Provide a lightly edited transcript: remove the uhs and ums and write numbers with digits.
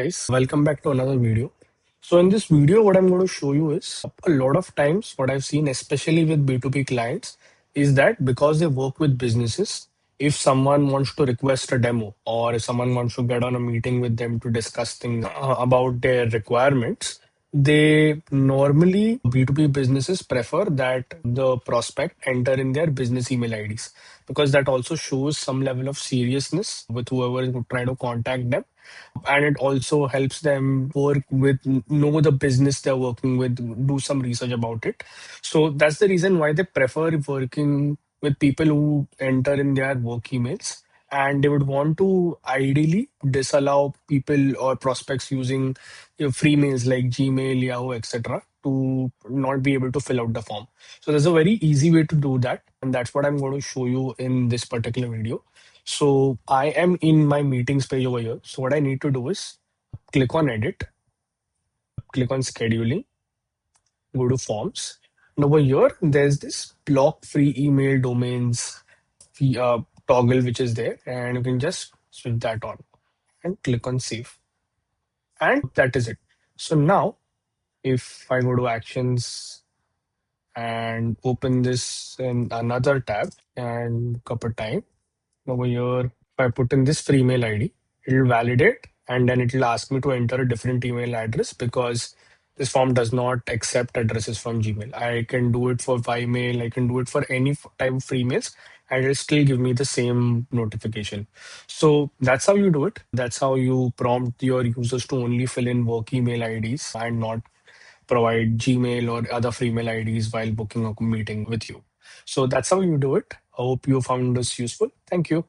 Guys, welcome back to another video. So in this video, what I'm going to show you is a lot of times what I've seen, especially with B2B clients, is that because they work with businesses, if someone wants to request a demo or if someone wants to get on a meeting with them to discuss things about their requirements, they normally B2B businesses prefer that the prospect enter in their business email IDs because that also shows some level of seriousness with whoever is trying to contact them, and it also helps them work with know the business they're working with, do some research about it. So that's the reason why they prefer working with people who enter in their work emails, and they would want to ideally disallow people or prospects using free mails like Gmail, Yahoo, etc., to not be able to fill out the form. So there's a very easy way to do that, and that's what I'm going to show you in this particular video. So I am in my meetings page over here. So what I need to do is click on edit, click on scheduling, go to forms. And over here, there's this block free email domains toggle, which is there. And you can just switch that on and click on save. And that is it. So now if I go to actions and open this in another tab and look up a time over here, if I put in this free mail ID, it'll validate and then it'll ask me to enter a different email address because this form does not accept addresses from Gmail. I can do it for Ymail, I can do it for any type of free mails, and it'll still give me the same notification. So that's how you do it. That's how you prompt your users to only fill in work email IDs and not provide Gmail or other free mail IDs while booking a meeting with you. So that's how you do it. I hope you found this useful. Thank you.